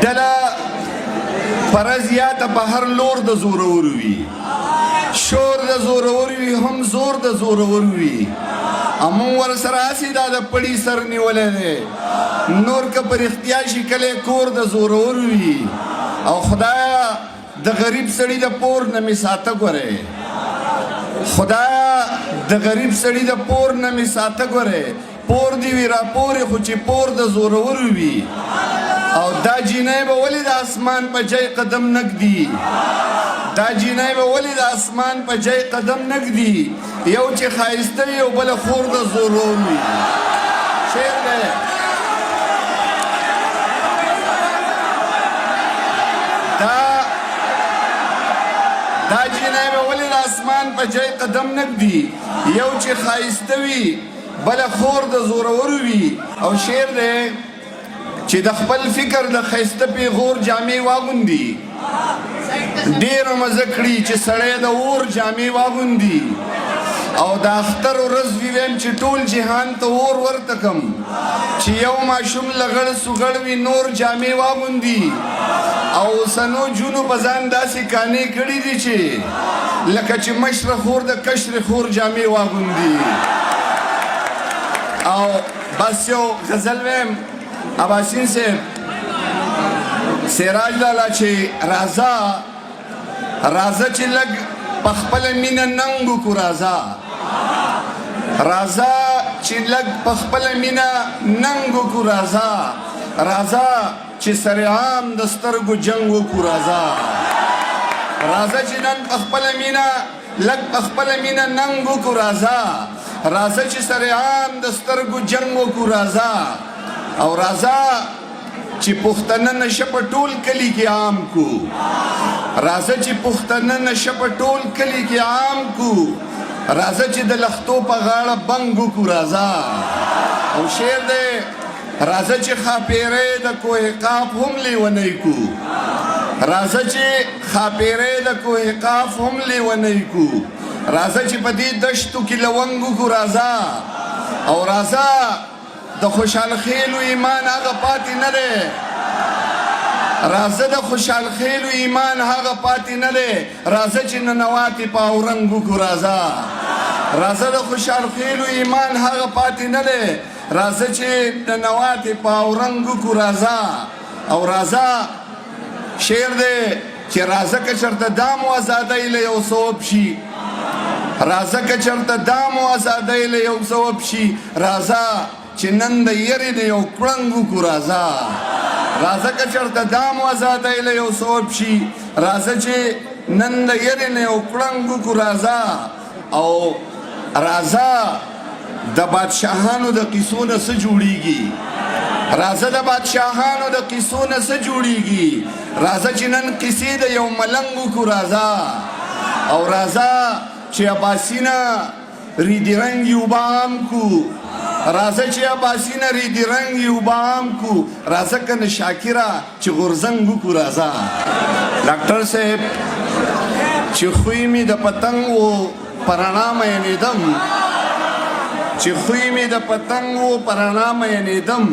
دلا فرضیات په هر لور د زورور وي شور د زورور وي هم زور د زورور وي امون ور سره اسی دا د پړی سر نیولې نور که پر اختیار شي کله کور د زورور وي او خدایا د غریب سړی د پور نه می ساته ګوره خدایا د غریب سړی د پور نه می ساته ګوره پور دی وی را پور خو چې پور د زورور وي او دا جینای به ولی د اسمان په جای قدم نګدي دا جینای به ولی د اسمان په جای قدم نګدي یو چې خایسته یو بل خور د زورور وي شعر دی دا جینای به ولی د اسمان په جای قدم نګدي یو چې خایسته وي بل خور د زورور وي او شعر دی چې د خپل فکر د خیسته پیغور جامې واغوندي ډېر مزه کړي چې سړی د اور جامې واغوندي او د اختر ورځ وي ویم چې ټول جهان ته اور ورته کم چې یو ماشوم لغړ سوغړ وي نور جامې واغوندي او اوسنو جونو په ځان داسې کانې کړي دي چې لکه چې مشره خور د کشر خور جامې واغوندي او بس یو غزل ویم اباسین سے سراج لالا چې رازا چې لګ پخپل مینه ننګو کو رازا چې لګ پخپل مینه ننګو کو رازا چې سرعام د سترګو جنګو کو رازا چې نن پخپل مینه لګ پخپل مینه ننګو کو رازا چې سرعام د سترګو جنګو کو رازا او رازا چې پښتنه نشه په ټول کلی کې عام کو چې پښتنه نشه په ټول کلی کې عام کو چې د لختو په غاړه بنګو کو رازا او شعر دی چې خاپیرې د کوه قاف هم لیونی کو چې خاپیرې د کوه قاف هم لیونی کو چې په دې دشتو کې لونګو کو رازا او رازا د خوشحال خیلو ایمان هغه پاتې نه دی د خوشحال خیلو ایمان هغه پاتې نه دی چې ننواتې په اورنګو کو رازا د خوشحال خیلو ایمان هغه پاتې نه دی چې ننواتې په اورنګو کو رازا او شعر دی چې که چرته دام و ازادۍ له یو ثواب شي که چرته دام و ازادۍ له یو ثواب شي چې نن د یری د یو کړنګو کو رازا که چرته دام و ازادۍ له یو ثواب شي چې نن د یری نه یو کړنګو کو رازا او د بادشاهانو د قیسو نه څه جوړیږي د بادشاهانو د قیسو نه څه جوړیږي چې نن قیسې د یو ملنګو کو رازا او چې عباسینه ریدی رنگ یو بام کو چې عباسینه ریدی رنگ یو بام کو کنه شاکره چې غرزنګو کو رازا ډاکټر صاحب چې خوی می د پتنګ و پرانا مینیدم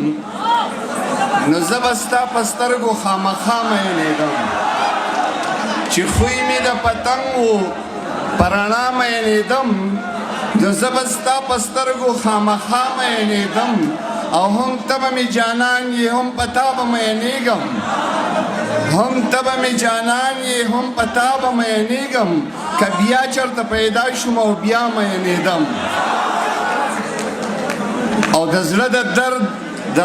نو زبستا پسترګو خامخا مینیدم چې خوی می د پتنګ و پرانا مینیدم د زبستا پسترګو خامخا مینیدم او هم تبه می جانان یې هم پتا به مینیږم که بیا چرته پیدا شوم او بیا مینیدم او د زړه د درد د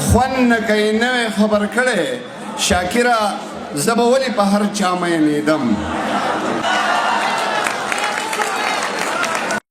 خوند نه که یې نوی خبر کړی شاکره زه به ولې په هر چا مینیدم